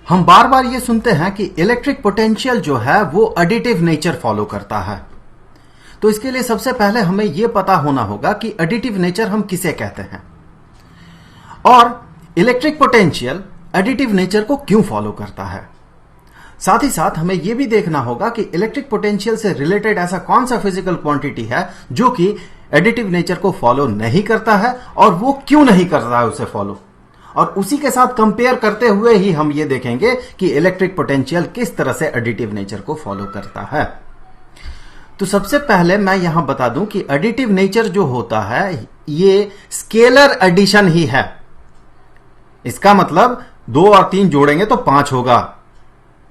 हम बार बार ये सुनते हैं कि इलेक्ट्रिक पोटेंशियल जो है वो एडिटिव नेचर फॉलो करता है। तो इसके लिए सबसे पहले हमें यह पता होना होगा कि एडिटिव नेचर हम किसे कहते हैं और इलेक्ट्रिक पोटेंशियल एडिटिव नेचर को क्यों फॉलो करता है। साथ ही साथ हमें यह भी देखना होगा कि इलेक्ट्रिक पोटेंशियल से रिलेटेड ऐसा कौन सा फिजिकल क्वांटिटी है जो कि एडिटिव नेचर को फॉलो नहीं करता है और वो क्यों नहीं करता है उसे फॉलो। और उसी के साथ कंपेयर करते हुए ही हम ये देखेंगे कि इलेक्ट्रिक पोटेंशियल किस तरह से एडिटिव नेचर को फॉलो करता है। तो सबसे पहले मैं यहां बता दूं कि एडिटिव नेचर जो होता है ये स्केलर एडिशन ही है। इसका मतलब 2 और 3 जोड़ेंगे तो 5 होगा।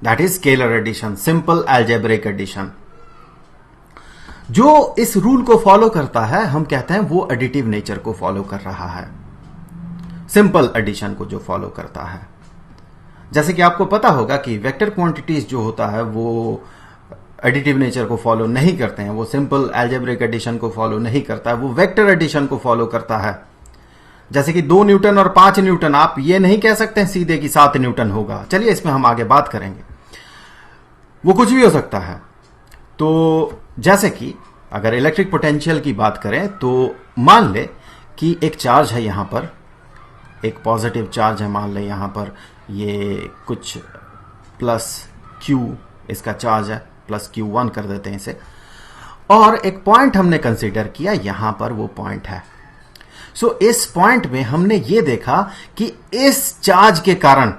That is scalar addition, simple algebraic addition. जो इस रूल को फॉलो करता है हम कहते हैं वो एडिटिव नेचर को फॉलो कर रहा है, सिंपल एडिशन को जो फॉलो करता है। जैसे कि आपको पता होगा कि वेक्टर क्वांटिटीज जो होता है वो एडिटिव नेचर को फॉलो नहीं करते हैं, वो सिंपल अलजेब्रिक एडिशन को फॉलो नहीं करता है, वो वेक्टर एडिशन को फॉलो करता है। जैसे कि 2 न्यूटन और 5 न्यूटन, आप ये नहीं कह सकते हैं सीधे कि 7 न्यूटन होगा। चलिए इसमें हम आगे बात करेंगे, वो कुछ भी हो सकता है। तो जैसे कि अगर इलेक्ट्रिक पोटेंशियल की बात करें तो मान ले कि एक चार्ज है, यहां पर एक पॉजिटिव चार्ज है, मान ले यहां पर ये कुछ प्लस Q इसका चार्ज है, प्लस Q1 कर देते हैं इसे। और एक पॉइंट हमने कंसीडर किया, यहां पर वो पॉइंट है। सो इस पॉइंट में हमने ये देखा कि इस चार्ज के कारण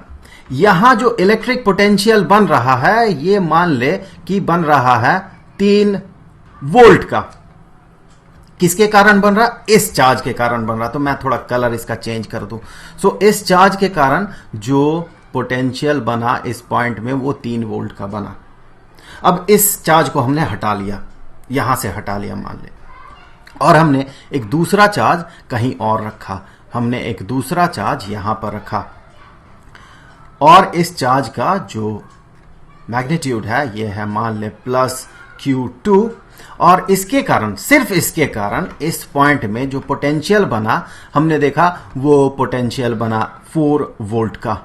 यहां जो इलेक्ट्रिक पोटेंशियल बन रहा है ये मान ले कि बन रहा है 3 वोल्ट का। किसके कारण बन रहा? इस चार्ज के कारण बन रहा। तो मैं थोड़ा कलर इसका चेंज कर दूं। सो इस चार्ज के कारण जो पोटेंशियल बना इस पॉइंट में वो 3 वोल्ट का बना। अब इस चार्ज को हमने हटा लिया, यहां से हटा लिया मान ले, और हमने एक दूसरा चार्ज कहीं और रखा। हमने एक दूसरा चार्ज यहां पर रखा और इस चार्ज का जो मैग्नीट्यूड है ये है मान ले प्लस Q2, और इसके कारण, सिर्फ इसके कारण इस पॉइंट में जो पोटेंशियल बना हमने देखा वो पोटेंशियल बना 4 वोल्ट का।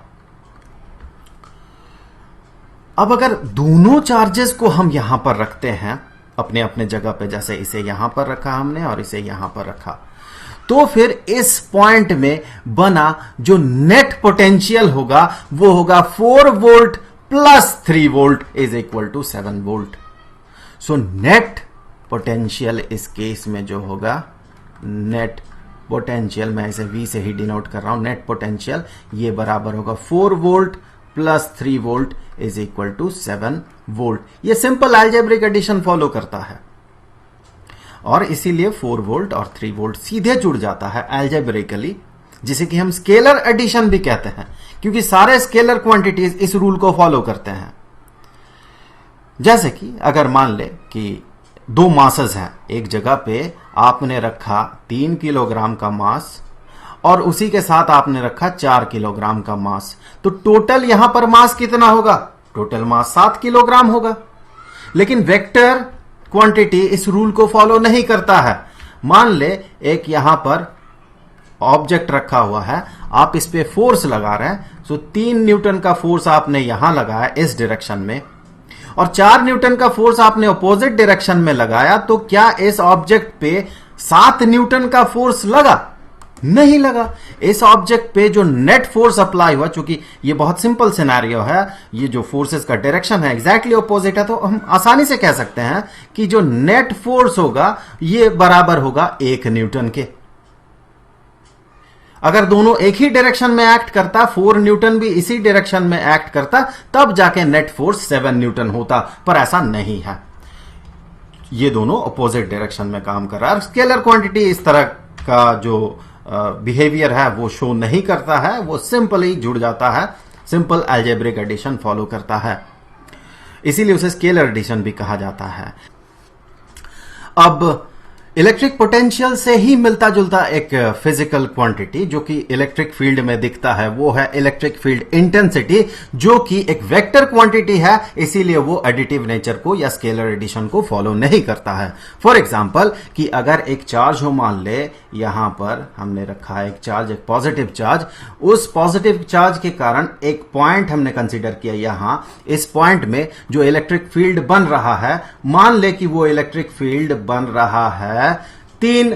अब अगर दोनों चार्जेस को हम यहां पर रखते हैं अपने अपने जगह पे, जैसे इसे यहां पर रखा हमने और इसे यहां पर रखा, तो फिर इस पॉइंट में बना जो नेट पोटेंशियल होगा वो होगा 4 volt plus 3 volt is equal to 7 volt. So net potential इस केस में जो होगा, नेट पोटेंशियल, मैं इसे V से ही डिनोट कर रहा हूं, नेट पोटेंशियल ये बराबर होगा 4 volt plus 3 volt is equal to 7 volt. ये सिंपल अलजेब्रिक एडिशन फॉलो करता है और इसीलिए 4 वोल्ट और 3 वोल्ट सीधे जुड़ जाता है अलजेब्रिकली, जिसे कि हम स्केलर एडिशन भी कहते हैं, क्योंकि सारे स्केलर क्वांटिटीज इस रूल को फॉलो करते हैं। जैसे कि अगर मान ले कि 2 मासेस हैं, एक जगह पे आपने रखा 3 किलोग्राम का मास और उसी के साथ आपने रखा 4 किलोग्राम का मास, तो टोटल यहां पर मास कितना होगा? टोटल मास 7 किलोग्राम होगा। लेकिन वेक्टर क्वांटिटी इस रूल को फॉलो नहीं करता है। मान ले एक यहां पर ऑब्जेक्ट रखा हुआ है, आप इस पे फोर्स लगा रहे हैं, सो 3 न्यूटन का फोर्स आपने यहां लगाया इस डायरेक्शन में और 4 न्यूटन का फोर्स आपने अपोजिट डायरेक्शन में लगाया, तो क्या इस ऑब्जेक्ट पे 7 न्यूटन का फोर्स लगा? नहीं लगा। इस ऑब्जेक्ट पे जो नेट फोर्स अप्लाई हुआ, चूंकि ये बहुत सिंपल सिनेरियो है, ये जो फोर्सेस का डायरेक्शन है एग्जैक्टली अपोजिट है, तो हम आसानी से कह सकते हैं कि जो नेट फोर्स होगा ये बराबर होगा 1 न्यूटन के। अगर दोनों एक ही डायरेक्शन में एक्ट करता, 4 न्यूटन भी इसी डायरेक्शन में एक्ट करता, तब जाके नेट फोर्स 7 न्यूटन होता, पर ऐसा नहीं है। ये दोनों अपोजिट डायरेक्शन में काम कर रहा है। स्केलर क्वांटिटी इस तरह का जो बिहेवियर है वो शो नहीं करता है, वो सिंपली जुड़ जाता है, सिंपल अलजेब्रिक एडिशन फॉलो करता है, इसीलिए उसे स्केलर एडिशन भी कहा जाता है। अब इलेक्ट्रिक पोटेंशियल से ही मिलता जुलता एक फिजिकल क्वांटिटी जो कि इलेक्ट्रिक फील्ड में दिखता है वो है इलेक्ट्रिक फील्ड इंटेंसिटी, जो कि एक वेक्टर क्वांटिटी है, इसीलिए वो एडिटिव नेचर को या स्केलर एडिशन को फॉलो नहीं करता है। फॉर एग्जांपल कि अगर एक चार्ज हो, मान ले यहां पर हमने रखा है एक चार्ज, एक पॉजिटिव चार्ज, उस पॉजिटिव चार्ज के कारण एक पॉइंट हमने कंसीडर किया यहां, इस पॉइंट में जो इलेक्ट्रिक फील्ड बन रहा है, मान ले कि वो इलेक्ट्रिक फील्ड बन रहा है 3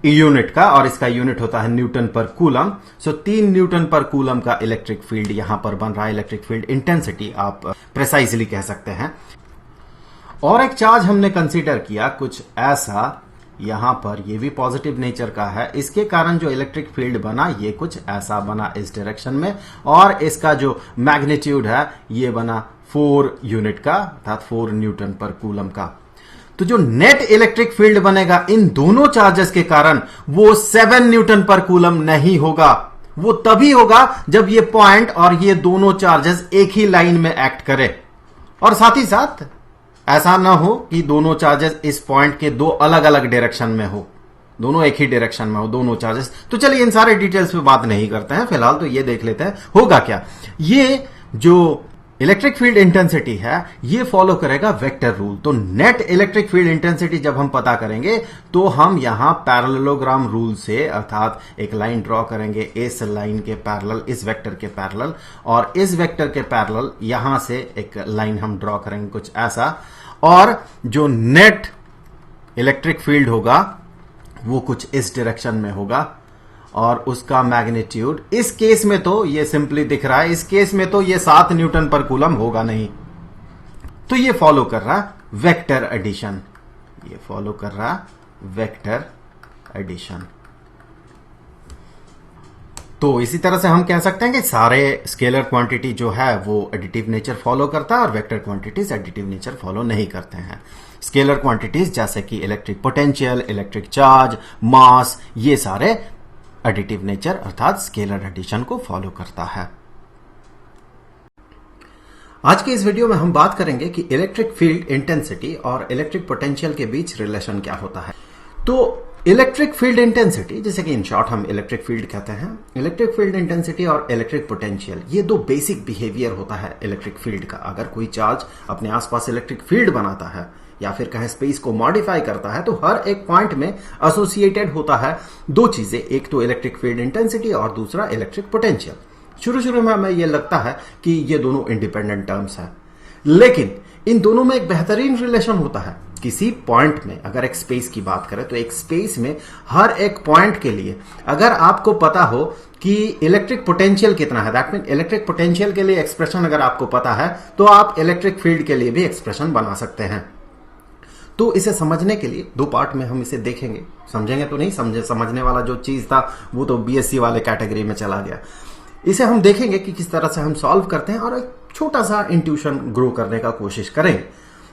यूनिट का और इसका यूनिट होता है न्यूटन पर कूलम। सो 3 न्यूटन पर कूलम का इलेक्ट्रिक फील्ड यहां पर बन रहा है, इलेक्ट्रिक फील्ड इंटेंसिटी आप प्रिसाइजली कह सकते हैं। और एक चार्ज हमने कंसीडर किया कुछ ऐसा, यहां पर ये भी पॉजिटिव नेचर का है, इसके कारण जो इलेक्ट्रिक फील्ड बना ये कुछ ऐसा बना इस डायरेक्शन में, और इसका जो मैग्नीट्यूड है ये बना 4 यूनिट का अर्थात 4 न्यूटन पर कूलम का। तो जो नेट इलेक्ट्रिक फील्ड बनेगा इन दोनों चार्जेस के कारण वो 7 न्यूटन पर कूलम नहीं होगा, वो तभी होगा जब ये पॉइंट और ये दोनों चार्जेस एक ही लाइन में एक्ट करें। और साथ ही साथ ऐसा ना हो कि दोनों चार्जेस इस पॉइंट के 2 अलग अलग डायरेक्शन में हो, दोनों एक ही डायरेक्शन में हो दोनों चार्जेस। तो चलिए इन सारे डिटेल्स पे बात नहीं करते हैं, फिलहाल तो ये देख लेते हैं होगा क्या। ये जो इलेक्ट्रिक फील्ड इंटेंसिटी है ये फॉलो करेगा वेक्टर रूल। तो नेट इलेक्ट्रिक फील्ड इंटेंसिटी जब हम पता करेंगे तो हम यहां पैरेललोग्राम रूल से अर्थात एक लाइन ड्रॉ करेंगे इस लाइन के पैरेलल, इस वेक्टर के पैरेलल, और इस वेक्टर के पैरेलल यहां से एक लाइन हम ड्रॉ करेंगे कुछ ऐसा, और जो नेट इलेक्ट्रिक फील्ड होगा वो कुछ इस डायरेक्शन में होगा, और उसका मैग्नीट्यूड इस केस में तो ये सिंपली दिख रहा है, इस केस में तो ये 7 न्यूटन पर कूलम होगा नहीं। तो ये फॉलो कर रहा वेक्टर एडिशन, ये फॉलो कर रहा वेक्टर एडिशन। तो इसी तरह से हम कह सकते हैं कि सारे स्केलर क्वांटिटी जो है वो एडिटिव नेचर फॉलो करता है और vector quantities additive nature follow नहीं करते हैं। स्केलर क्वांटिटीज जैसे कि इलेक्ट्रिक पोटेंशियल, इलेक्ट्रिक चार्ज, मास, ये सारे एडिटिव नेचर अर्थात स्केलर एडिशन को फॉलो करता है। आज के इस वीडियो में हम बात करेंगे कि इलेक्ट्रिक फील्ड इंटेंसिटी और इलेक्ट्रिक पोटेंशियल के बीच रिलेशन क्या होता है। तो इलेक्ट्रिक फील्ड इंटेंसिटी, जैसे कि इन शॉर्ट हम इलेक्ट्रिक फील्ड कहते हैं, इलेक्ट्रिक फील्ड इंटेंसिटी और इलेक्ट्रिक पोटेंशियल, ये 2 बेसिक बिहेवियर होता है इलेक्ट्रिक फील्ड का। अगर कोई चार्ज अपने आसपास इलेक्ट्रिक फील्ड बनाता है या फिर कहें स्पेस को मॉडिफाई करता है, तो हर एक पॉइंट में एसोसिएटेड होता है 2 चीजें, एक तो इलेक्ट्रिक फील्ड इंटेंसिटी और दूसरा इलेक्ट्रिक पोटेंशियल। शुरू में हमें यह लगता है कि ये दोनों इंडिपेंडेंट टर्म्स हैं, लेकिन इन दोनों में एक बेहतरीन रिलेशन होता है। किसी पॉइंट में अगर एक स्पेस की बात करें तो एक स्पेस में हर एक पॉइंट के लिए अगर आपको पता हो कि इलेक्ट्रिक पोटेंशियल कितना है, दैट मीन इलेक्ट्रिक पोटेंशियल के लिए एक्सप्रेशन अगर आपको पता है तो आप इलेक्ट्रिक फील्ड के लिए भी एक्सप्रेशन बना सकते हैं। तो इसे समझने के लिए 2 पार्ट में हम इसे देखेंगे, समझेंगे तो नहीं, समझने वाला जो चीज था वो तो बीएससी वाले कैटेगरी में चला गया। इसे हम देखेंगे कि किस तरह से हम सॉल्व करते हैं और एक छोटा सा इंट्यूशन ग्रो करने का कोशिश करेंगे।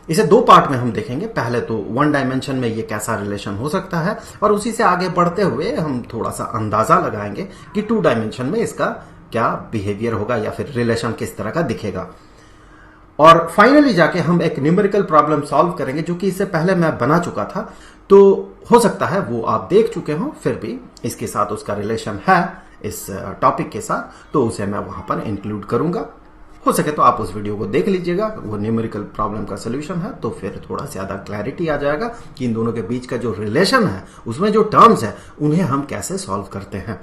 इसे 2 पार्ट में हम देखेंगे। पहले तो 1 डायमेंशन में ये कैसा रिलेशन हो सकता है, और उसी से आगे बढ़ते हुए हम थोड़ा सा अंदाजा लगाएंगे कि 2 डायमेंशन में इसका क्या बिहेवियर होगा या फिर रिलेशन किस तरह का दिखेगा। और फाइनली जाके हम एक न्यूमेरिकल प्रॉब्लम सॉल्व करेंगे जो कि इससे पहले मैं बना चुका था, तो हो सकता है वो आप देख चुके हो, फिर भी इसके साथ उसका रिलेशन है इस टॉपिक के साथ, तो उसे मैं वहां पर इंक्लूड करूंगा। हो सके तो आप उस वीडियो को देख लीजिएगा, वो न्यूमेरिकल प्रॉब्लम का सोल्यूशन है, तो फिर थोड़ा ज्यादा क्लैरिटी आ जाएगा कि इन दोनों के बीच का जो रिलेशन है उसमें जो टर्म्स है उन्हें हम कैसे सॉल्व करते हैं।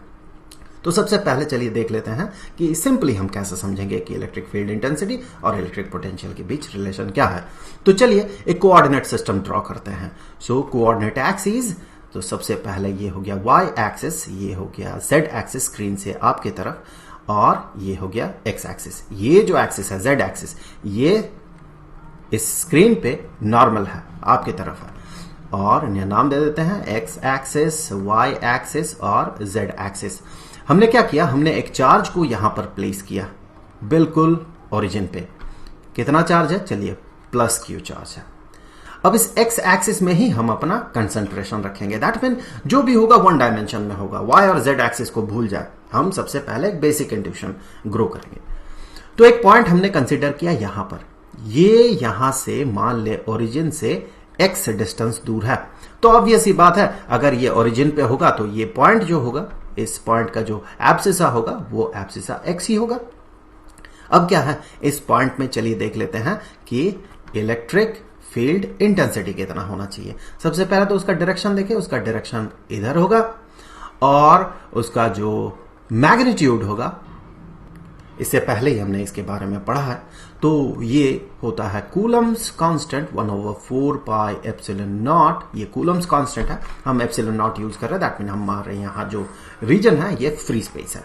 तो सबसे पहले चलिए देख लेते हैं कि सिंपली हम कैसे समझेंगे कि इलेक्ट्रिक फील्ड इंटेंसिटी और इलेक्ट्रिक पोटेंशियल के बीच रिलेशन क्या है। तो चलिए एक कोऑर्डिनेट सिस्टम ड्रॉ करते हैं। सो कोऑर्डिनेट एक्सिस, तो सबसे पहले ये हो गया y एक्सिस, ये हो गया z एक्सिस स्क्रीन से आपके तरफ, और ये हो गया x एक्सिस। ये जो एक्सिस है z एक्सिस, ये इस स्क्रीन पे नॉर्मल है, आपकी तरफ है, और इन्हें नाम दे देते हैं x एक्सिस, y एक्सिस और z एक्सिस। हमने क्या किया, हमने एक चार्ज को यहां पर प्लेस किया बिल्कुल ओरिजिन पे। कितना चार्ज है, चलिए प्लस क्यू चार्ज है। अब इस x एक्सिस में ही हम अपना कंसंट्रेशन रखेंगे, दैट मीन जो भी होगा 1 डायमेंशन में होगा। y और z एक्सिस को भूल जाए, हम सबसे पहले एक बेसिक इंट्यूशन ग्रो करेंगे। तो एक पॉइंट हमने कंसीडर किया यहां पर, ये यहां से मान ले ओरिजिन से x डिस्टेंस दूर है। तो ऑब्वियस ही बात है, अगर ये ओरिजिन पे होगा तो ये पॉइंट जो होगा, इस पॉइंट का जो एब्सिसा होगा वो एब्सिसा x ही होगा। अब क्या है, इस पॉइंट में चलिए देख लेते हैं कि इलेक्ट्रिक फील्ड इंटेंसिटी कितना होना चाहिए। सबसे पहले तो उसका डायरेक्शन देखें, उसका डायरेक्शन इधर होगा और उसका जो मैग्नीट्यूड होगा, इससे पहले ही हमने इसके बारे में पढ़ा है, तो ये होता है Coulomb's constant 1/4 pi epsilon not. ये कूलम्स कांस्टेंट है, हम एप्सिलॉन नॉट यूज कर रहे हैं, दैट मीन हम मान रहे हैं यहां जो रीजन है ये फ्री स्पेस है,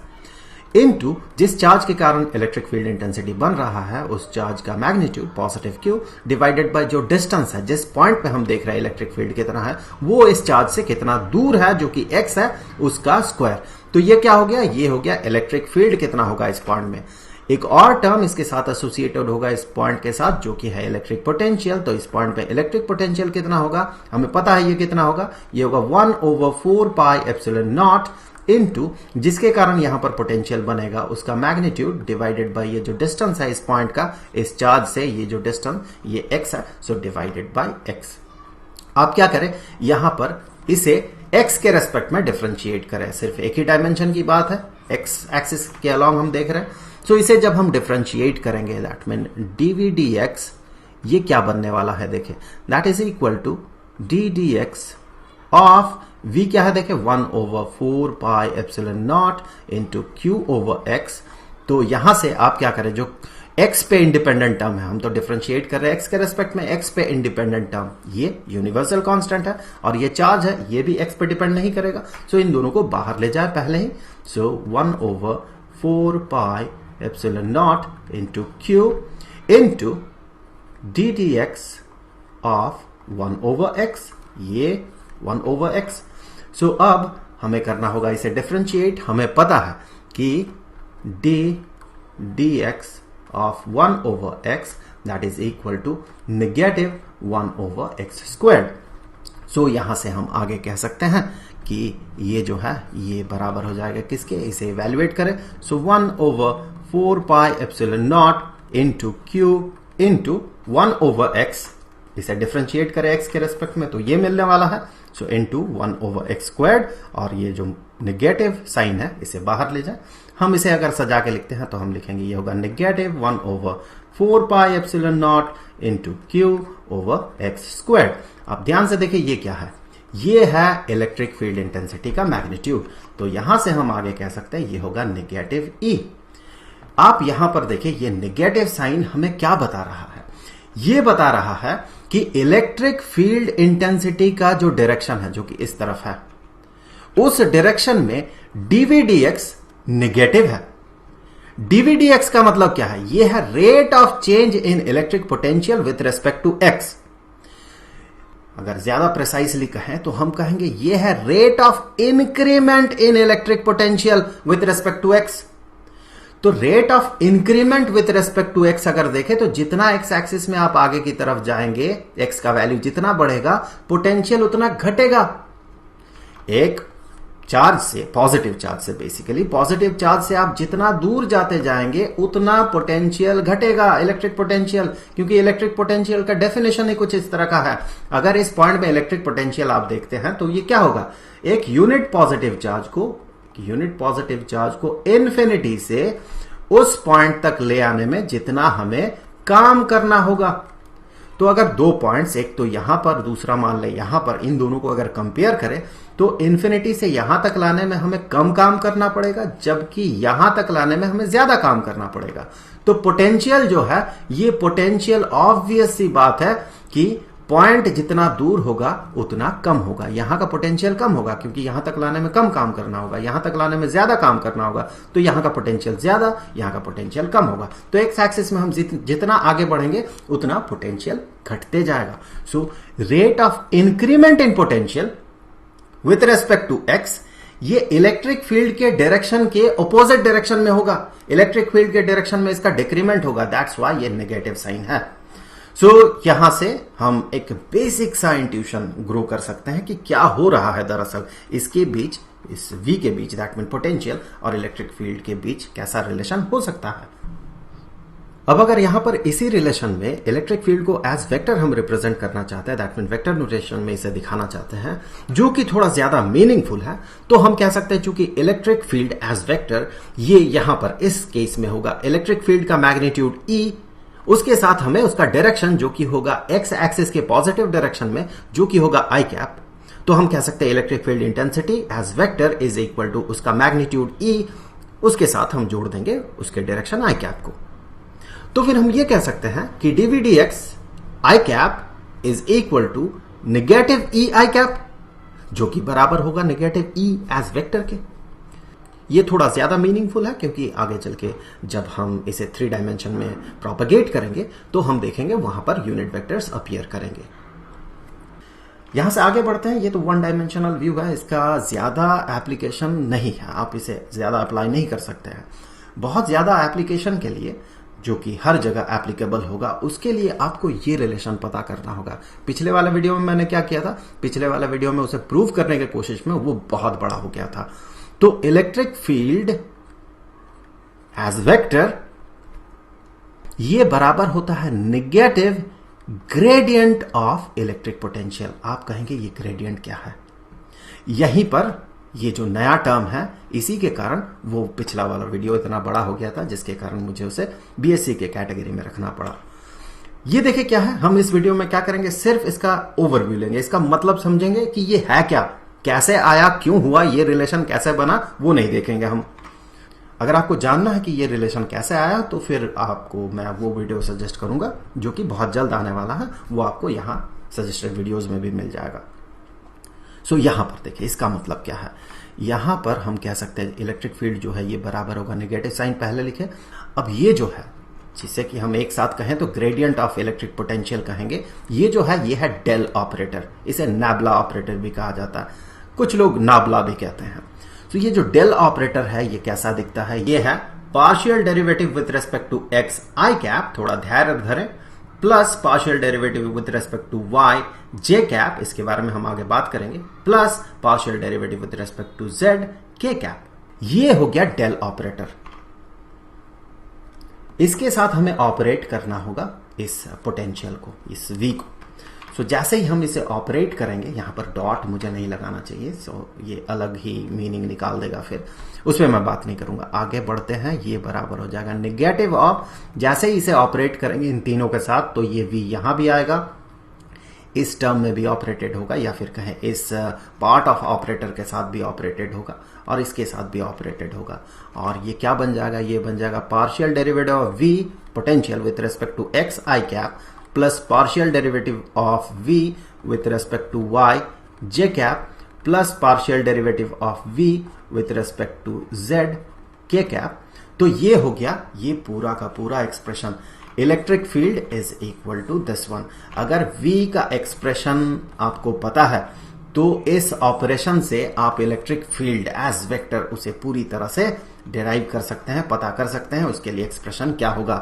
इनटू जिस चार्ज के कारण इलेक्ट्रिक फील्ड इंटेंसिटी बन रहा है उस चार्ज का magnitude positive Q divided by जो डिस्टेंस है, जिस पॉइंट पे हम देख रहे हैं इलेक्ट्रिक फील्ड कितना है वो इस चार्ज से कितना दूर है जो कि x है, उसका स्क्वायर। तो ये क्या हो गया, ये हो गया इलेक्ट्रिक फील्ड कितना होगा इस पॉइंट में। एक और टर्म इसके साथ एसोसिएटेड होगा इस पॉइंट के साथ जो कि है इलेक्ट्रिक पोटेंशियल। तो इस पॉइंट पे इलेक्ट्रिक पोटेंशियल कितना होगा, हमें पता है ये कितना होगा, ये होगा 1/4 पाई एप्सिलॉन नॉट इनटू जिसके कारण यहां पर पोटेंशियल बनेगा उसका मैग्नीट्यूड डिवाइडेड बाय ये जो डिस्टेंस है इस पॉइंट का इस चार्ज से, ये जो डिस्टेंस ये x है, सो डिवाइडेड बाय x। आप क्या करें, यहां पर इसे x के रेस्पेक्ट में डिफरेंशिएट करें, सिर्फ एक ही डायमेंशन की बात है, x एक्सिस के अलोंग हम देख रहे हैं। सो इसे जब हम डिफरेंशिएट करेंगे दैट मीन dv dx, ये क्या बनने वाला है देखें, that is equal to d dx of v क्या है देखें 1/4 pi epsilon naught into Q over x। तो यहां से आप क्या करें, जो x पे इंडिपेंडेंट टर्म है, हम तो डिफरेंशिएट कर रहे हैं x के रेस्पेक्ट में, x पे इंडिपेंडेंट टर्म ये यूनिवर्सल कांस्टेंट है और ये चार्ज है ये भी x पे डिपेंड नहीं करेगा। सो इन दोनों को बाहर ले जाए पहले ही। सो 1/4 pi epsilon naught into Q into d dx ऑफ 1/x, ये 1/x। सो अब हमें करना होगा इसे डिफरेंशिएट। हमें पता है कि d dx ऑफ 1/x that is equal to negative 1/x square. So यहां से हम आगे कह सकते हैं कि ये जो है ये बराबर हो जाएगा किसके, इसे इवेल्युएट करें। सो 1/4 pi epsilon naught into Q into 1/x, इसे डिफरेंशिएट करें x के रेस्पेक्ट में तो ये मिलने वाला है। सो इंटू 1/x स्क्वायर्ड और ये जो नेगेटिव साइन है इसे बाहर ले जाए। हम इसे अगर सजा के लिखते हैं तो हम लिखेंगे ये होगा negative 1/4 pi epsilon naught into Q over x squared. अब ध्यान से देखिए ये क्या है, ये है इलेक्ट्रिक फील्ड इंटेंसिटी का मैग्नीट्यूड। तो यहां से हम आगे कह सकते हैं ये होगा नेगेटिव E। आप यहां पर देखिए ये नेगेटिव साइन हमें क्या बता रहा है, ये बता रहा है कि इलेक्ट्रिक फील्ड इंटेंसिटी का जो डायरेक्शन है जो कि इस तरफ है, उस डायरेक्शन में dv dx नेगेटिव है। dv dx का मतलब क्या है, ये है rate of change in electric potential with respect to x। अगर ज्यादा प्रिसाइसली कहें तो हम कहेंगे ये है rate of increment in electric potential with respect to x। तो rate of increment with respect to x अगर देखें तो जितना x एक्सिस में आप आगे की तरफ जाएंगे, x का वैल्यू जितना बढ़ेगा पोटेंशियल उतना घटेगा। एक चार्ज से, पॉजिटिव चार्ज से, बेसिकली पॉजिटिव चार्ज से आप जितना दूर जाते जाएंगे उतना पोटेंशियल घटेगा, इलेक्ट्रिक पोटेंशियल, क्योंकि इलेक्ट्रिक पोटेंशियल का डेफिनेशन ही कुछ इस तरह का है। अगर इस पॉइंट में इलेक्ट्रिक पोटेंशियल आप देखते हैं तो ये क्या होगा, एक यूनिट पॉजिटिव चार्ज को इन्फिनिटी से उस पॉइंट तक ले आने में जितना हमें काम करना होगा। तो अगर दो पॉइंट्स, एक तो यहां पर दूसरा मान ले यहां पर, इन दोनों को अगर कंपेयर करें तो इन्फिनिटी से यहां तक लाने में हमें कम काम करना पड़ेगा, जबकि यहां तक लाने में हमें ज्यादा काम करना पड़ेगा। तो पोटेंशियल जो है, ये पोटेंशियल ऑब्वियस सी बात है कि पॉइंट जितना दूर होगा उतना कम होगा, यहां का पोटेंशियल कम होगा क्योंकि यहां तक लाने में कम काम करना होगा, यहां तक लाने में ज्यादा काम करना होगा, तो यहां का पोटेंशियल ज्यादा, यहां का पोटेंशियल कम होगा। तो एक्स एक्सिस में हम जितना आगे बढ़ेंगे उतना पोटेंशियल घटते जाएगा। So rate of increment in potential with respect to x, ये इलेक्ट्रिक फील्ड के डायरेक्शन के ऑपोजिट डायरेक्शन में होगा। इलेक्ट्रिक फील्ड के डायरेक्शन में इसका डिक्रीमेंट होगा, दैट्स व्हाई ये नेगेटिव साइन है। सो यहां से हम एक बेसिक सा इंट्यूशन ग्रो कर सकते हैं कि क्या हो रहा है दरअसल इसके बीच, इस V के बीच, दैट मीन पोटेंशियल, और इलेक्ट्रिक फील्ड के बीच कैसा रिलेशन हो सकता है। अब अगर यहां पर इसी रिलेशन में इलेक्ट्रिक फील्ड को एज वेक्टर हम रिप्रेजेंट करना चाहते हैं, दैट मीन वेक्टर नोटेशन में इसे दिखाना चाहते हैं, जो कि थोड़ा ज्यादा मीनिंगफुल है, तो हम कह सकते हैं चूंकि इलेक्ट्रिक फील्ड एज वेक्टर ये यहां पर इस केस में होगा इलेक्ट्रिक फील्ड का मैग्नीट्यूड E, उसके साथ हमें उसका डायरेक्शन जो कि होगा एक्स एक्सिस के पॉजिटिव डायरेक्शन में, जो कि होगा आई कैप, तो हम कह सकते हैं electric field intensity as vector is equal to उसका मैग्नीट्यूड E, उसके साथ हम जोड़ देंगे उसके डायरेक्शन आई कैप को। तो फिर हम ये कह सकते हैं कि dvdx i cap is equal to negative E i cap, जो कि बराबर होगा नेगेटिव E एज वेक्टर के। ये थोड़ा ज्यादा मीनिंगफुल है क्योंकि आगे चल के जब हम इसे 3 डायमेंशन में प्रोपेगेट करेंगे तो हम देखेंगे वहां पर यूनिट वेक्टर्स अपीयर करेंगे। यहां से आगे बढ़ते हैं। ये तो 1 डायमेंशनल व्यू है, इसका ज्यादा एप्लीकेशन नहीं है, आप इसे ज्यादा अप्लाई नहीं कर सकते हैं। बहुत ज्यादा एप्लीकेशन के लिए जो कि हर जगह एप्लीकेबल होगा, उसके लिए आपको ये रिलेशन पता करना होगा। पिछले वाले वीडियो में मैंने क्या किया था, पिछले वाले वीडियो में उसे प्रूव करने की कोशिश में वो बहुत बड़ा हो गया था। तो इलेक्ट्रिक फील्ड एज वेक्टर ये बराबर होता है negative gradient of electric potential. आप कहेंगे ये ग्रेडियंट क्या है? यहीं पर ये जो नया टर्म है, इसी के कारण वो पिछला वाला वीडियो इतना बड़ा हो गया था, जिसके कारण मुझे उसे बीएससी के कैटेगरी में रखना पड़ा। ये देखिए क्या है, हम इस वीडियो में क्या करेंगे, सिर्फ इसका ओवरव्यू लेंगे, इसका मतलब समझेंगे कि ये है क्या, कैसे आया, क्यों हुआ, ये रिलेशन कैसे बना, वो नहीं देखेंगे हम। अगर आपको जानना है कि ये रिलेशन कैसे आया, तो फिर आपको मैं वो वीडियो सजेस्ट करूंगा जो कि बहुत जल्द आने वाला है, वो आपको यहां सजेस्टेड वीडियोज में भी मिल जाएगा। सो यहां पर देखिए इसका मतलब क्या है। यहां पर हम कह सकते हैं इलेक्ट्रिक फील्ड जो है ये बराबर होगा, नेगेटिव साइन पहले लिखे। अब ये जो है, जिसे कि हम एक साथ कहें तो ग्रेडियंट ऑफ इलेक्ट्रिक पोटेंशियल कहेंगे, ये जो है ये है डेल ऑपरेटर, इसे नाबला ऑपरेटर भी कहा जाता है, कुछ लोग नाबला भी कहते हैं। तो ये जो डेल ऑपरेटर है ये कैसा दिखता है, ये है partial derivative with respect to x i cap, थोड़ा धैर्य धरें, plus partial derivative with respect to y j cap, इसके बारे में हम आगे बात करेंगे, plus partial derivative with respect to z k cap. ये हो गया डेल ऑपरेटर। इसके साथ हमें ऑपरेट करना होगा इस पोटेंशियल को, इस वी को। सो जैसे ही हम इसे ऑपरेट करेंगे, यहां पर डॉट मुझे नहीं लगाना चाहिए, सो ये अलग ही मीनिंग निकाल देगा, फिर उसमें मैं बात नहीं करूंगा। आगे बढ़ते हैं, ये बराबर हो जाएगा नेगेटिव ऑफ, जैसे ही इसे ऑपरेट करेंगे इन तीनों के साथ, तो ये वी यहां भी आएगा, इस टर्म में भी ऑपरेटेड होगा, या फिर कहें इस पार्ट ऑफ ऑपरेटर के साथ भी ऑपरेटेड होगा, और इसके साथ भी ऑपरेटेड होगा। और ये क्या बन जाएगा, ये बन जाएगा partial derivative of v potential with respect to x i cap plus partial derivative of v with respect to y j cap plus partial derivative of v with respect to z k cap। तो ये हो गया ये पूरा का पूरा expression, electric field is equal to this one. अगर v का एक्सप्रेशन आपको पता है तो इस ऑपरेशन से आप इलेक्ट्रिक फील्ड एज वेक्टर उसे पूरी तरह से डिराइव कर सकते हैं, पता कर सकते हैं उसके लिए एक्सप्रेशन क्या होगा।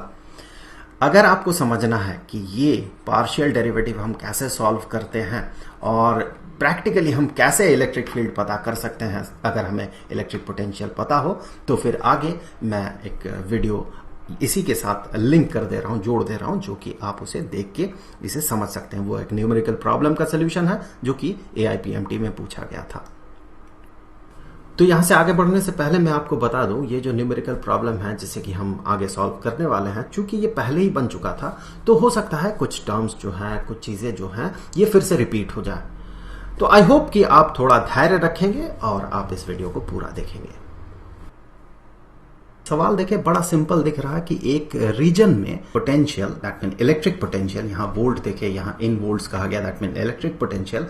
अगर आपको समझना है कि ये पार्शियल डेरिवेटिव हम कैसे सॉल्व करते हैं और प्रैक्टिकली हम कैसे इलेक्ट्रिक फील्ड पता कर सकते हैं अगर हमें इलेक्ट्रिक पोटेंशियल पता हो, तो फिर आगे मैं एक वीडियो इसी के साथ लिंक कर दे रहा हूं, जोड़ दे रहा हूं, जो कि आप उसे देख के इसे समझ सकते हैं। वो एक न्यूमेरिकल प्रॉब्लम का सोल्यूशन है जो कि AIPMT में पूछा गया था। तो यहां से आगे बढ़ने से पहले मैं आपको बता दूं, ये जो न्यूमेरिकल प्रॉब्लम है जिसे कि हम आगे सॉल्व करने वाले हैं, चूंकि ये पहले ही बन चुका था, तो हो सकता है कुछ टर्म्स जो है, कुछ चीजें जो हैं, ये फिर से रिपीट हो जाए। तो आई होप कि आप थोड़ा धैर्य रखेंगे और आप इस वीडियो को पूरा देखेंगे। सवाल देखिए, बड़ा सिंपल दिख रहा है कि एक रीजन में potential, that mean electric potential, यहां वोल्ट देखिए, यहां इन वोल्ट्स कहा गया, दैट मीन इलेक्ट्रिक पोटेंशियल,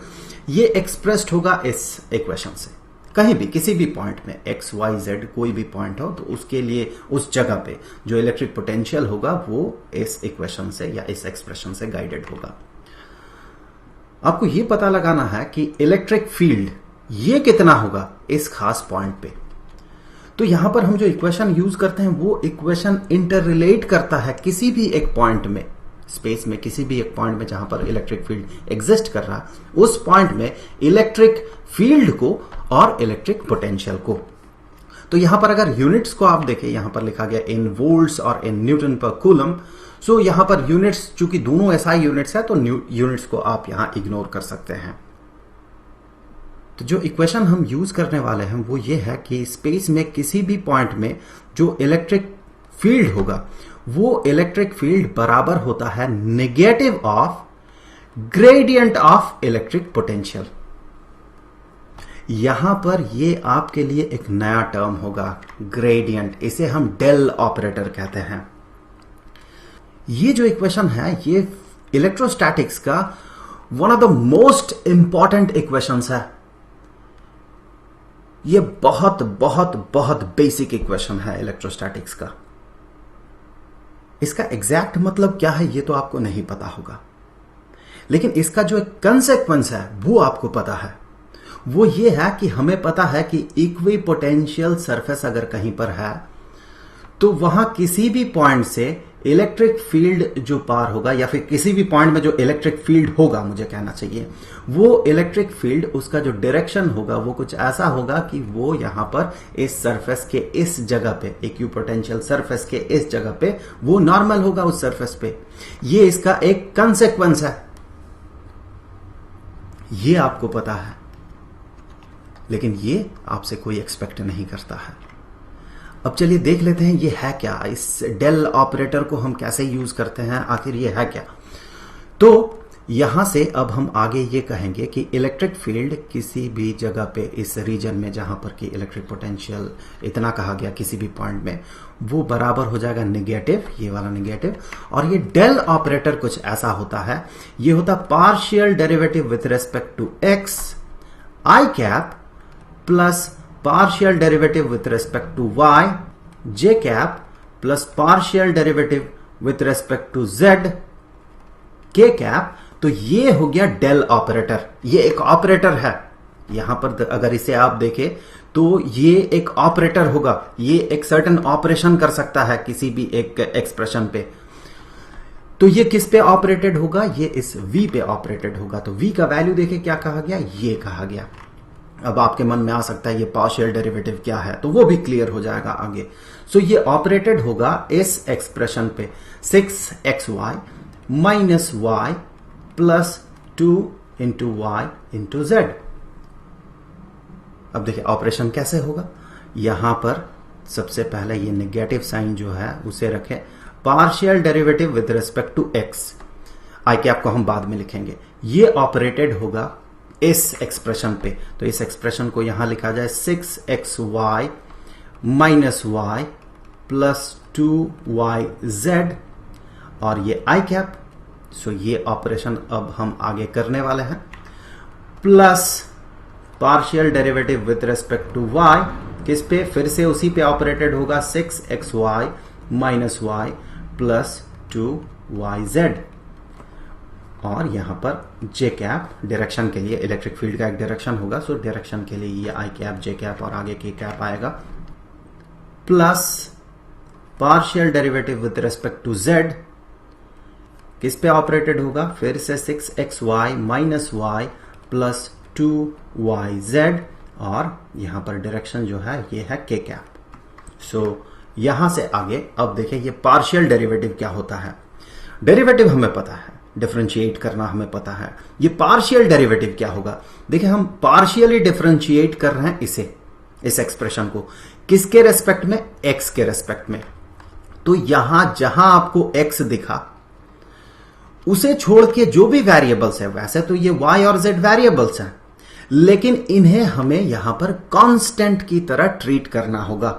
ये एक्सप्रेस्ड होगा इस इक्वेशन से। कहीं भी किसी भी पॉइंट में एक्स वाई जेड कोई भी पॉइंट हो, तो उसके लिए उस जगह पे जो इलेक्ट्रिक पोटेंशियल होगा वो इस इक्वेशन से या इस एक्सप्रेशन से गाइडेड होगा। आपको ये पता लगाना है कि इलेक्ट्रिक फील्ड ये कितना होगा इस खास पॉइंट पे। तो यहां पर हम जो इक्वेशन यूज करते हैं वो इक्वेशन इंटर रिलेट करता है किसी भी एक पॉइंट में, स्पेस में किसी भी एक पॉइंट में जहां पर इलेक्ट्रिक फील्ड एग्जिस्ट कर रहा है, उस पॉइंट में इलेक्ट्रिक फील्ड को और इलेक्ट्रिक पोटेंशियल को। तो यहां पर अगर यूनिट्स को आप देखें, यहां पर लिखा गया इन वोल्ट्स और इन न्यूटन पर कूलम। सो यहां पर यूनिट्स, चूंकि दोनों एसआई यूनिट्स है तो यूनिट्स को आप यहां इग्नोर कर सकते हैं। तो जो इक्वेशन हम यूज करने वाले हैं वो ये है कि स्पेस में किसी भी पॉइंट में जो इलेक्ट्रिक फील्ड होगा वो इलेक्ट्रिक फील्ड बराबर होता है negative of gradient of electric potential. यहां पर ये आपके लिए एक नया टर्म होगा, ग्रेडियंट। इसे हम डेल ऑपरेटर कहते हैं। ये जो इक्वेशन है ये इलेक्ट्रोस्टैटिक्स का one of the most important equations है। ये बहुत बहुत बहुत बेसिक इक्वेशन है इलेक्ट्रोस्टैटिक्स का। इसका एग्जैक्ट मतलब क्या है ये तो आपको नहीं पता होगा, लेकिन इसका जो एक कंसेक्वेंस है वो आपको पता है। वो ये है कि हमें पता है कि इक्वी पोटेंशियल सरफेस अगर कहीं पर है तो वहां किसी भी पॉइंट से इलेक्ट्रिक फील्ड जो पार होगा, या फिर किसी भी पॉइंट में जो इलेक्ट्रिक फील्ड होगा, मुझे कहना चाहिए, वो इलेक्ट्रिक फील्ड उसका जो डायरेक्शन होगा वो कुछ ऐसा होगा कि वो यहां पर इस सरफेस के इस जगह पे, इक्विपोटेंशियल सरफेस के इस जगह पे वो नॉर्मल होगा उस सरफेस पे। ये इसका एक कंसेक्वेंस है, ये आपको पता है, लेकिन ये आपसे कोई एक्सपेक्ट नहीं करता है। अब चलिए देख लेते हैं ये है क्या, इस डेल ऑपरेटर को हम कैसे यूज करते हैं, आखिर ये है क्या। तो यहां से अब हम आगे ये कहेंगे कि इलेक्ट्रिक फील्ड किसी भी जगह पे इस रीजन में जहां पर कि इलेक्ट्रिक पोटेंशियल इतना कहा गया किसी भी पॉइंट में, वो बराबर हो जाएगा नेगेटिव, ये वाला नेगेटिव। और ये डेल ऑपरेटर कुछ ऐसा होता है, ये होता partial derivative with respect to x i cap plus partial derivative with respect to y j cap plus partial derivative with respect to z k cap। तो ये हो गया डेल ऑपरेटर। ये एक ऑपरेटर है, यहां पर अगर इसे आप देखें तो ये एक ऑपरेटर होगा, ये एक सर्टेन ऑपरेशन कर सकता है किसी भी एक एक्सप्रेशन पे। तो ये किस पे ऑपरेटेड होगा, ये इस v पे ऑपरेटेड होगा। तो v का वैल्यू देखे क्या कहा गया, ये कहा गया। अब आपके मन में आ सकता है ये पार्शियल डेरिवेटिव क्या है, तो वो भी क्लियर हो जाएगा आगे। सो ये ऑपरेटेड होगा इस एक्सप्रेशन पे 6xy minus y plus 2 into y into z. अब देखिए ऑपरेशन कैसे होगा, यहां पर सबसे पहले ये नेगेटिव साइन जो है उसे रखें, partial derivative with respect to x, i cap को हम बाद में लिखेंगे। ये ऑपरेटेड होगा इस एक्सप्रेशन पे, तो इस एक्सप्रेशन को यहां लिखा जाए 6xy minus y plus 2yz और ये आई कैप। सो ये ऑपरेशन अब हम आगे करने वाले हैं, plus partial derivative with respect to y, किस पे, फिर से उसी पे ऑपरेटेड होगा 6xy minus y plus 2yz। और यहां पर जे कैप डायरेक्शन के लिए, इलेक्ट्रिक फील्ड का एक डायरेक्शन होगा, सो डायरेक्शन के लिए ये आई कैप जे कैप और आगे के कैप आएगा, plus partial derivative with respect to z, किस पे ऑपरेटेड होगा, फिर से 6xy minus y plus 2yz और यहां पर डायरेक्शन जो है ये है के कैप। सो यहां से आगे अब देखिए ये पार्शियल डेरिवेटिव क्या होता है। डेरिवेटिव हमें पता है, डिफरेंशिएट करना हमें पता है। ये पार्शियल डेरिवेटिव क्या होगा, देखिए हम पार्शियली डिफरेंशिएट कर रहे हैं इसे, इस एक्सप्रेशन को, किसके रेस्पेक्ट में, x के रेस्पेक्ट में। तो यहां जहां आपको x दिखा उसे छोड़ के जो भी वेरिएबल्स है, वैसे तो ये y और z वेरिएबल्स हैं, लेकिन इन्हें हमें यहां पर कांस्टेंट की तरह ट्रीट करना होगा।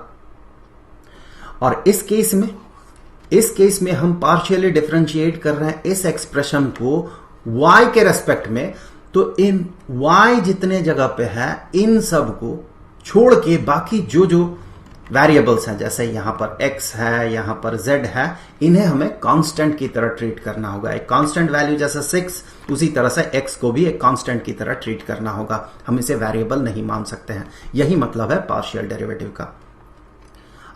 और इस केस में हम पार्शियली डिफरेंशिएट कर रहे हैं इस एक्सप्रेशन को y के रेस्पेक्ट में, तो इन y जितने जगह पे है इन सब को छोड़ के बाकी जो जो वेरिएबल्स हैं, जैसे यहां पर x है, यहां पर z है, इन्हें हमें कांस्टेंट की तरह ट्रीट करना होगा। एक कांस्टेंट वैल्यू जैसे 6, उसी तरह से x को भी एक कांस्टेंट की तरह ट्रीट करना होगा, हम इसे वेरिएबल नहीं मान सकते हैं। यही मतलब है पार्शियल डेरिवेटिव का।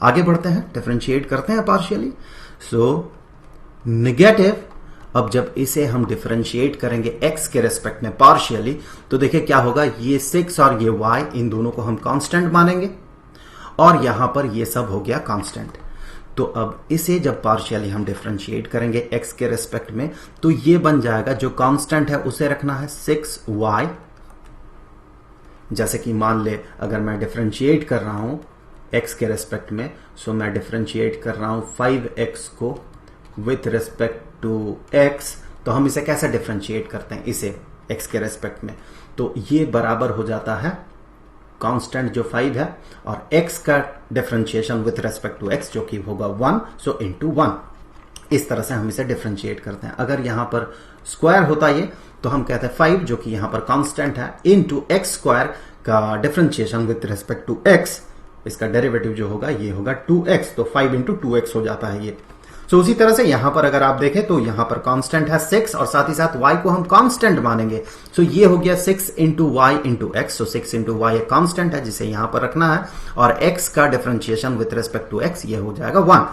आगे बढ़ते हैं, डिफरेंशिएट करते हैं पार्शियली। सो नेगेटिव, अब जब इसे हम डिफरेंशिएट करेंगे x के रेस्पेक्ट में पार्शियली, तो देखिए क्या होगा, ये 6 और ये y, इन दोनों को हम कांस्टेंट मानेंगे और यहां पर ये सब हो गया कांस्टेंट। तो अब इसे जब पार्शियली हम डिफरेंशिएट करेंगे x के रेस्पेक्ट में, तो ये बन जाएगा, जो कांस्टेंट है उसे रखना है 6y। जैसे कि मान ले अगर मैं डिफरेंशिएट कर रहा हूं x के रेस्पेक्ट में, सो मैं डिफरेंशिएट कर रहा हूं 5x को विथ रेस्पेक्ट टू x। तो हम इसे कैसे डिफरेंशिएट करते हैं, इसे x के रेस्पेक्ट में, तो ये बराबर हो जाता है कांस्टेंट जो 5 है और x का differentiation with respect to x जो कि होगा 1, सो इनटू 1। इस तरह से हम इसे डिफरेंशिएट करते हैं। अगर यहां पर स्क्वायर होता ये, तो हम कहते हैं 5 जो कि यहां पर कांस्टेंट है इनटू x स्क्वायर का differentiation with respect to x, इसका डेरिवेटिव जो होगा ये होगा 2x, तो 5 इंटू 2x हो जाता है ये। सो उसी तरह से यहां पर अगर आप देखें तो यहां पर कांस्टेंट है 6 और साथ ही साथ y को हम कांस्टेंट मानेंगे। सो ये हो गया 6 into y into x. So 6 into y एक कांस्टेंट है जिसे यहां पर रखना है और x का differentiation with respect to x ये हो जाएगा 1।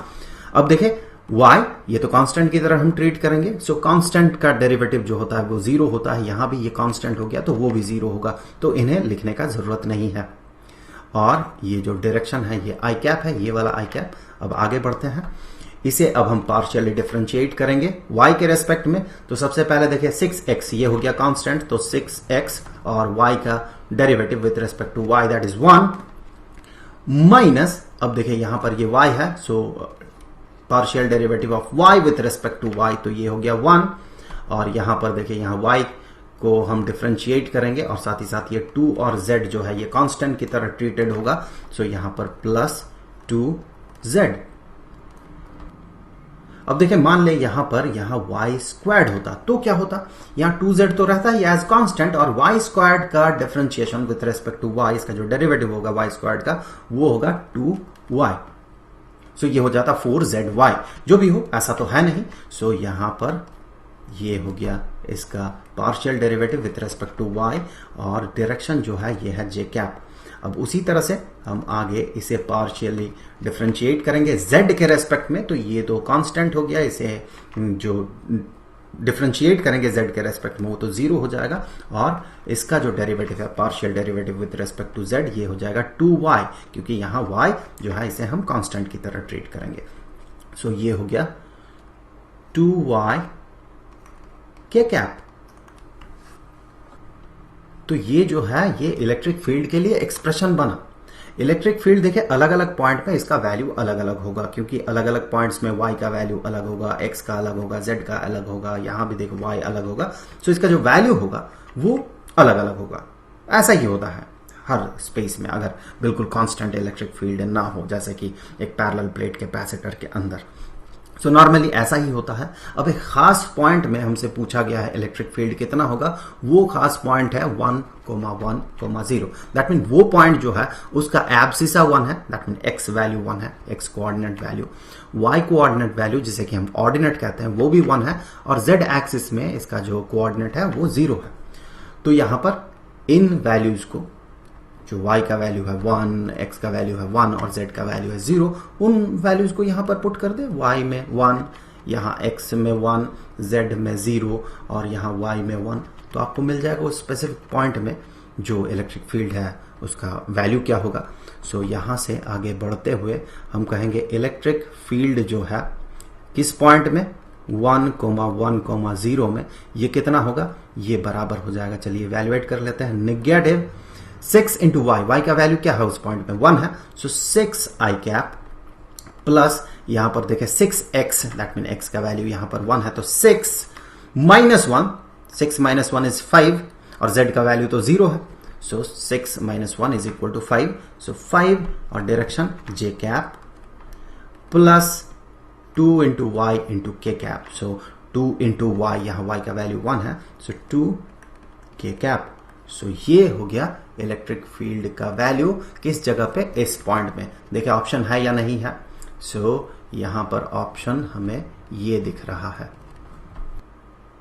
अब देखें y ये तो कांस्टेंट की तरह हम ट्रीट करेंगे। सो कांस्टेंट का डेरिवेटिव जो होता है वो 0 होता है, यहां भी ये कांस्टेंट हो गया तो वो भी 0 होगा, तो इन्हें लिखने का जरूरत नहीं है। और ये जो डायरेक्शन है ये आई कैप है, ये वाला आई कैप। अब आगे बढ़ते हैं, इसे अब हम पार्शियली डिफरेंशिएट करेंगे y के रेस्पेक्ट में। तो सबसे पहले देखिए 6x ये हो गया कांस्टेंट, तो 6x और y का derivative with respect to y that is 1 minus, अब देखिए यहां पर ये y है, so partial derivative of y with respect to y, तो ये हो गया 1। और यहां पर देखिए यहां y को हम डिफरेंशिएट करेंगे और साथ ही साथ ये 2 और z जो है ये कांस्टेंट की तरह ट्रीटेड होगा। सो यहां पर प्लस 2z। अब देखिए मान ले यहां पर यहां y स्क्वायर्ड होता तो क्या होता, यहां 2z तो रहता है एज कांस्टेंट और y स्क्वायर्ड का differentiation with respect to y, इसका जो डेरिवेटिव होगा y स्क्वायर्ड का वो होगा 2y। सो ये हो जाता 4zy। जो भी हो ऐसा तो है नहीं, सो यहां पर ये हो गया इसका partial derivative with respect to y और डायरेक्शन जो है ये है j कैप। अब उसी तरह से हम आगे इसे पार्शियली डिफरेंशिएट करेंगे z के रेस्पेक्ट में, तो ये तो कांस्टेंट हो गया, इसे जो डिफरेंशिएट करेंगे z के रेस्पेक्ट में वो तो 0 हो जाएगा और इसका जो डेरिवेटिव है partial derivative with respect to z ये हो जाएगा 2y, क्योंकि यहां y जो है इसे हम कांस्टेंट की तरह ट्रीट करेंगे। सो ये हो गया 2y के कैप। तो ये जो है ये इलेक्ट्रिक फील्ड के लिए एक्सप्रेशन बना। इलेक्ट्रिक फील्ड देखिए अलग अलग पॉइंट पे इसका वैल्यू अलग अलग होगा, क्योंकि अलग अलग पॉइंट्स में y का वैल्यू अलग होगा, x का अलग होगा, z का अलग होगा, यहां भी देखो y अलग होगा। सो इसका जो वैल्यू होगा वो अलग अलग होगा। ऐसा ही होता है हर स्पेस में अगर बिल्कुल कांस्टेंट इलेक्ट्रिक फील्ड ना हो, जैसे कि एक पैरेलल प्लेट कैपेसिटर के अंदर। सो नॉर्मली ऐसा ही होता है। अब एक खास पॉइंट में हमसे पूछा गया है इलेक्ट्रिक फील्ड कितना होगा, वो खास पॉइंट है 1,1,0। दैट मीन वो पॉइंट जो है उसका एब्सिसा 1 है, दैट मीन x वैल्यू 1 है, x coordinate value, y coordinate value जिसे कि हम ऑर्डिनेट कहते हैं वो भी 1 है और z एक्सिस में इसका जो कोऑर्डिनेट है वो 0 है। तो यहां पर इन वैल्यूज को, जो y का वैल्यू है 1, x का वैल्यू है 1 और z का वैल्यू है 0, उन वैल्यूज को यहां पर पुट कर दे। y में 1, यहां x में 1, z में 0 और यहां y में 1, तो आपको मिल जाएगा उस स्पेसिफिक पॉइंट में जो इलेक्ट्रिक फील्ड है उसका वैल्यू क्या होगा। सो यहां से आगे बढ़ते हुए हम कहेंगे इलेक्ट्रिक फील्ड जो है किस पॉइंट में 1,1,0 में ये कितना होगा, ये बराबर हो जाएगा, चलिए वैल्यूएट कर लेते हैं, नेगेटिव 6 इंटू वाई, वाई का वैल्यू क्या है उस पॉइंट में 1 है, सो 6 आई कैप प्लस यहां पर देखें 6x, दैट मीन x का वैल्यू यहां पर 1 है, तो 6 माइनस 1, 6 माइनस 1 इज 5 और z का वैल्यू तो 0 है, so 6 minus 1 is equal to 5, so 5 और direction j cap plus 2 into y into k cap, so 2 into y, यहां y का वैल्यू 1 है, सो 2 के कैप। सो ये हो गया इलेक्ट्रिक फील्ड का वैल्यू किस जगह पे, इस पॉइंट में। देखिए ऑप्शन है या नहीं है, सो यहां पर ऑप्शन हमें ये दिख रहा है।